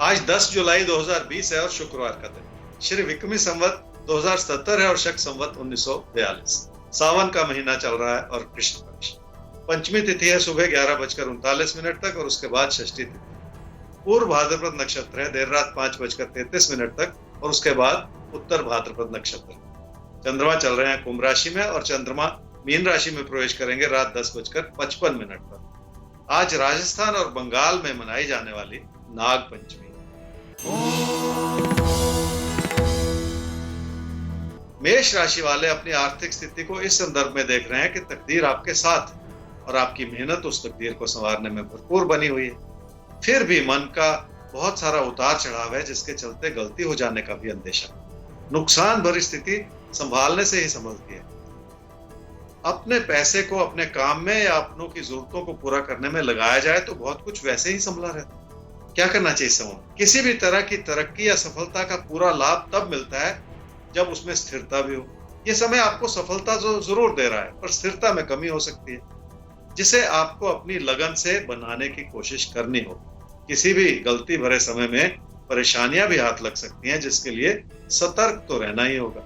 आज 10 जुलाई 2020 है और शुक्रवार का दिन श्री विक्रमी संवत 2070 है और शक संवत 1942। सावन का महीना चल रहा है और कृष्ण पक्ष। पंचमी तिथि है सुबह 11:39 तक और उसके बाद षष्ठी तिथि। पूर्व भाद्रपद नक्षत्र है देर रात 5:33 तक और उसके बाद उत्तर भाद्रपद नक्षत्र। चंद्रमा चल रहे हैं कुंभ राशि में और चंद्रमा मीन राशि में प्रवेश करेंगे रात 10:55 पर। आज राजस्थान और बंगाल में मनाई जाने वाली नाग पंचमी। मेष राशि वाले अपनी आर्थिक स्थिति को इस संदर्भ में देख रहे हैं कि तकदीर आपके साथ है और आपकी मेहनत उस तकदीर को संवारने में भरपूर बनी हुई है। फिर भी मन का बहुत सारा उतार चढ़ाव है जिसके चलते गलती हो जाने का भी अंदेशा। नुकसान भरी स्थिति संभालने से ही संभलती है। अपने पैसे को अपने काम में या अपनों की जरूरतों को पूरा करने में लगाया जाए तो बहुत कुछ वैसे ही संभला रहता है। क्या करना चाहिए समूह? किसी भी तरह की तरक्की या सफलता का पूरा लाभ तब मिलता है जब उसमें स्थिरता भी हो। ये समय आपको सफलता जरूर दे रहा है पर स्थिरता में कमी हो सकती है जिसे आपको अपनी लगन से बनाने की कोशिश करनी हो। किसी भी गलती भरे समय में परेशानियां भी हाथ लग सकती हैं जिसके लिए सतर्क तो रहना ही होगा।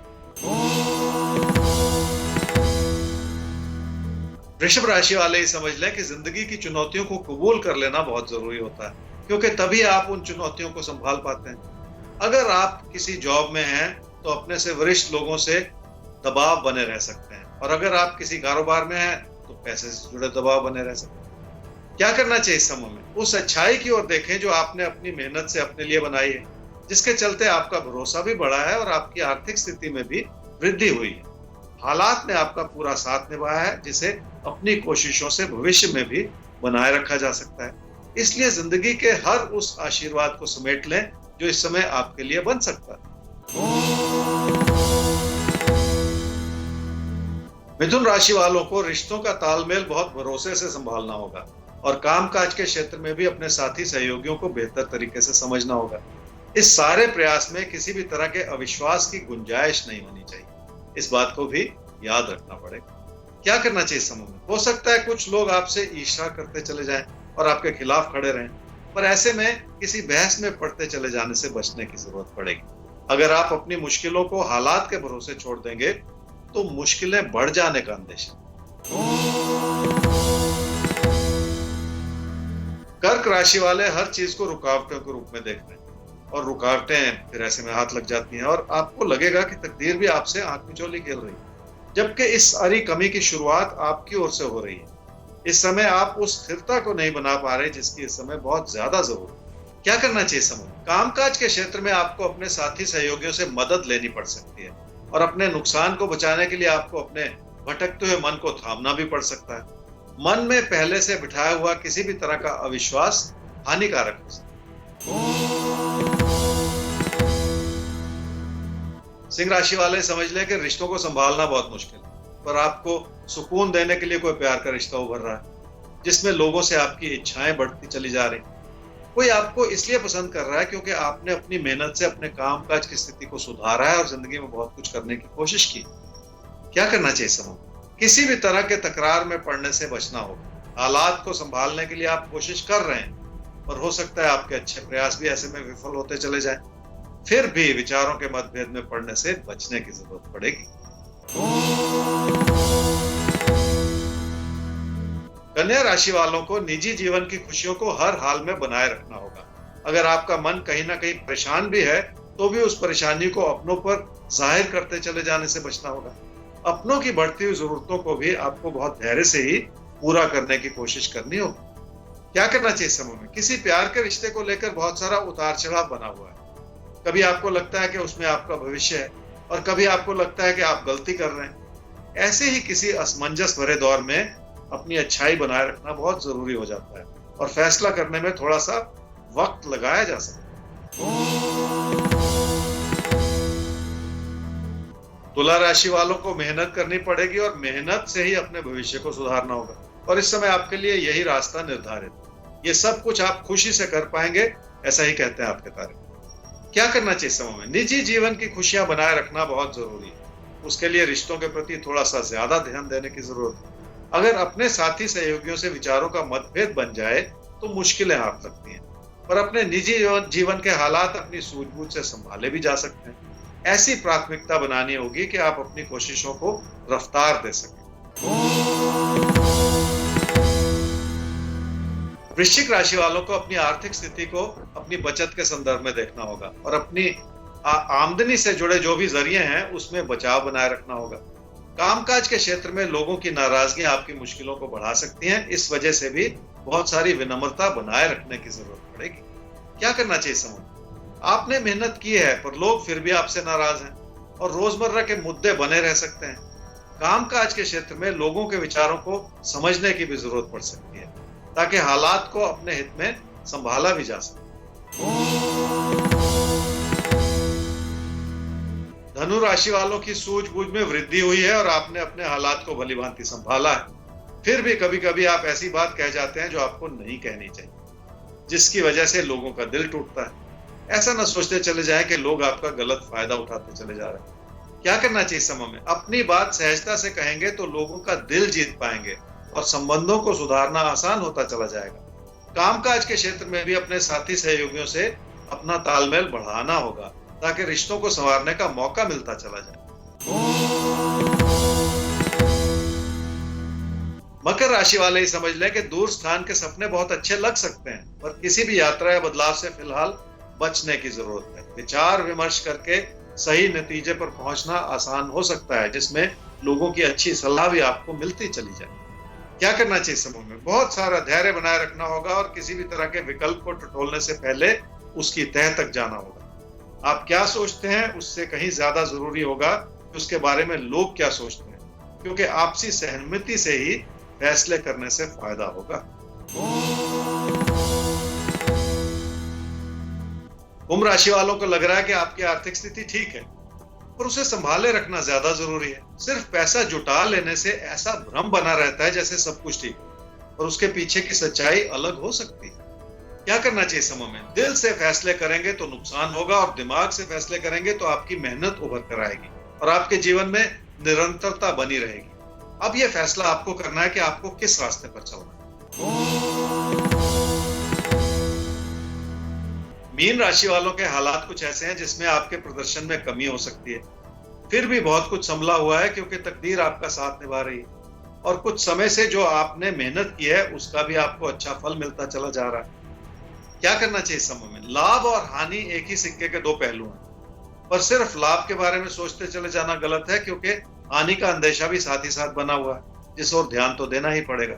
वृषभ राशि वाले ही समझ लें कि जिंदगी की चुनौतियों को कबूल कर लेना बहुत जरूरी होता है क्योंकि तभी आप उन चुनौतियों को संभाल पाते हैं। अगर आप किसी जॉब में हैं तो अपने से वरिष्ठ लोगों से दबाव बने रह सकते हैं और अगर आप किसी कारोबार में हैं तो पैसे से जुड़े दबाव बने रह सकते हैं। क्या करना चाहिए इस समय में? उस अच्छाई की ओर देखें जो आपने अपनी मेहनत से अपने लिए बनाई है, जिसके चलते आपका भरोसा भी बढ़ा है और आपकी आर्थिक स्थिति में भी वृद्धि हुई है। हालात ने आपका पूरा साथ निभाया है जिसे अपनी कोशिशों से भविष्य में भी बनाए रखा जा सकता है। इसलिए जिंदगी के हर उस आशीर्वाद को समेट लें जो इस समय आपके लिए बन सकता है। मिथुन राशि वालों को रिश्तों का तालमेल बहुत भरोसे से संभालना होगा और कामकाज के क्षेत्र में भी अपने साथी सहयोगियों को बेहतर तरीके से समझना होगा। इस सारे प्रयास में किसी भी तरह के अविश्वास की गुंजाइश नहीं होनी चाहिए। इस बात को भी याद रखना पड़ेगा। क्या करना चाहिए समूह में? हो सकता है कुछ लोग आपसे ईर्ष्या करते चले जाएं और आपके खिलाफ खड़े रहें, पर ऐसे में किसी बहस में पड़ते चले जाने से बचने की जरूरत पड़ेगी। अगर आप अपनी मुश्किलों को हालात के भरोसे छोड़ देंगे तो मुश्किलें बढ़ जाने का अंदेशा। कर्क राशि वाले हर चीज को रुकावटों के रूप में देख रहे हैं और रुकावटें फिर ऐसे में हाथ लग जाती हैं और आपको लगेगा कि तकदीर भी आपसे आंख मिचौली खेल रही है, जबकि इस सारी कमी की शुरुआत आपकी ओर से हो रही है। इस समय आप उस स्थिरता को नहीं बना पा रहे जिसकी इस समय बहुत ज्यादा जरूरत है। क्या करना चाहिए समूह? कामकाज के क्षेत्र में आपको अपने साथी सहयोगियों से मदद लेनी पड़ सकती है और अपने नुकसान को बचाने के लिए आपको अपने भटकते हुए मन को थामना भी पड़ सकता है। मन में पहले से बिठाया हुआ किसी भी तरह का अविश्वास हानिकारक हो सकता है। सिंह राशि वाले समझ लें कि रिश्तों को संभालना बहुत मुश्किल है, पर आपको सुकून देने के लिए कोई प्यार का रिश्ता उभर रहा है जिसमें लोगों से आपकी इच्छाएं बढ़ती चली जा रही। कोई आपको इसलिए पसंद कर रहा है क्योंकि आपने अपनी मेहनत से अपने कामकाज की स्थिति को सुधारा है और जिंदगी में बहुत कुछ करने की कोशिश की। क्या करना चाहिए समूह? किसी भी तरह के तकरार में पड़ने से बचना होगा। हालात को संभालने के लिए आप कोशिश कर रहे हैं पर हो सकता है आपके अच्छे प्रयास भी ऐसे में विफल होते चले जाएं। फिर भी विचारों के मतभेद में पड़ने से बचने की जरूरत पड़ेगी। कन्या राशि वालों को निजी जीवन की खुशियों को हर हाल में बनाए रखना होगा। अगर आपका मन कहीं ना कहीं परेशान भी है तो भी उस परेशानी को अपनों पर जाहिर करते चले जाने से बचना होगा। अपनों की बढ़ती हुई जरूरतों को भी आपको बहुत धैर्य से ही पूरा करने की कोशिश करनी होगी। क्या करना चाहिए समूह में? किसी प्यार के रिश्ते को लेकर बहुत सारा उतार चढ़ाव बना हुआ है। कभी आपको लगता है कि उसमें आपका भविष्य है और कभी आपको लगता है कि आप गलती कर रहे हैं। ऐसे ही किसी असमंजस भरे दौर में अपनी अच्छाई बनाए रखना बहुत जरूरी हो जाता है और फैसला करने में थोड़ा सा वक्त लगाया जा सकता है। तुला राशि वालों को मेहनत करनी पड़ेगी और मेहनत से ही अपने भविष्य को सुधारना होगा और इस समय आपके लिए यही रास्ता निर्धारित है। ये सब कुछ आप खुशी से कर पाएंगे, ऐसा ही कहते हैं आपके तारे। क्या करना चाहिए समूह में? निजी जीवन की खुशियां बनाए रखना बहुत जरूरी है। उसके लिए रिश्तों के प्रति थोड़ा सा ज्यादा ध्यान देने की जरूरत है। अगर अपने साथी सहयोगियों से विचारों का मतभेद बन जाए तो मुश्किलें हाथ लगती हैं। और अपने निजी जीवन के हालात अपनी सूझबूझ से संभाले भी जा सकते हैं। ऐसी प्राथमिकता बनानी होगी कि आप अपनी कोशिशों को रफ्तार दे सकें। वृश्चिक राशि वालों को अपनी आर्थिक स्थिति को अपनी बचत के संदर्भ में देखना होगा और अपनी आमदनी से जुड़े जो भी जरिए हैं उसमें बचाव बनाए रखना होगा। कामकाज के क्षेत्र में लोगों की नाराजगी आपकी मुश्किलों को बढ़ा सकती हैं। इस वजह से भी बहुत सारी विनम्रता बनाए रखने की जरूरत पड़ेगी। क्या करना चाहिए समूह? आपने मेहनत की है पर लोग फिर भी आपसे नाराज हैं और रोजमर्रा के मुद्दे बने रह सकते हैं। कामकाज के क्षेत्र में लोगों के विचारों को समझने की भी जरूरत पड़ सकती है ताकि हालात को अपने हित में संभाला भी जा सके। धनु राशि वालों की सूझबूझ में वृद्धि हुई है और आपने अपने हालात को भलीभांति संभाला है। फिर भी कभी कभी आप ऐसी बात कह जाते हैं जो आपको नहीं कहनी चाहिए, जिसकी वजह से लोगों का दिल टूटता है। ऐसा न सोचते चले जाएं कि लोग आपका गलत फायदा उठाते चले जा रहे हैं। क्या करना चाहिए समय में? अपनी बात सहजता से कहेंगे तो लोगों का दिल जीत पाएंगे और संबंधों को सुधारना आसान होता चला जाएगा। कामकाज के क्षेत्र में भी अपने साथी सहयोगियों से अपना तालमेल बढ़ाना होगा ताकि रिश्तों को संवारने का मौका मिलता चला जाए। मकर राशि वाले ही समझ लें कि दूर स्थान के सपने बहुत अच्छे लग सकते हैं पर किसी भी यात्रा या बदलाव से फिलहाल बचने की जरूरत है। विचार विमर्श करके सही नतीजे पर पहुंचना आसान हो सकता है जिसमें लोगों की अच्छी सलाह भी आपको मिलती चली जाए। क्या करना चाहिए समूह में? बहुत सारा धैर्य बनाए रखना होगा और किसी भी तरह के विकल्प को टटोलने से पहले उसकी तह तक जाना होगा। आप क्या सोचते हैं उससे कहीं ज्यादा जरूरी होगा कि उसके बारे में लोग क्या सोचते हैं, क्योंकि आपसी सहमति से ही फैसले करने से फायदा होगा। कुंभ राशि वालों को लग रहा है कि आपकी आर्थिक स्थिति ठीक है पर उसे संभाले रखना ज्यादा जरूरी है। सिर्फ पैसा जुटा लेने से ऐसा भ्रम बना रहता है जैसे सब कुछ ठीक है और उसके पीछे की सच्चाई अलग हो सकती है। क्या करना चाहिए समूह में? दिल से फैसले करेंगे तो नुकसान होगा और दिमाग से फैसले करेंगे तो आपकी मेहनत उभर कर आएगी और आपके जीवन में निरंतरता बनी रहेगी। अब यह फैसला आपको करना है कि आपको किस रास्ते पर चलना है। मीन राशि वालों के हालात कुछ ऐसे हैं जिसमें आपके प्रदर्शन में कमी हो सकती है। फिर भी बहुत कुछ संभला हुआ है क्योंकि तकदीर आपका साथ निभा रही है और कुछ समय से जो आपने मेहनत की है उसका भी आपको अच्छा फल मिलता चला जा रहा है। क्या करना चाहिए समय में? लाभ और हानि एक ही सिक्के के दो पहलू हैं पर सिर्फ लाभ के बारे में सोचते चले जाना गलत है क्योंकि हानि का अंदेशा भी साथ ही साथ बना हुआ है जिस ओर ध्यान तो देना ही पड़ेगा।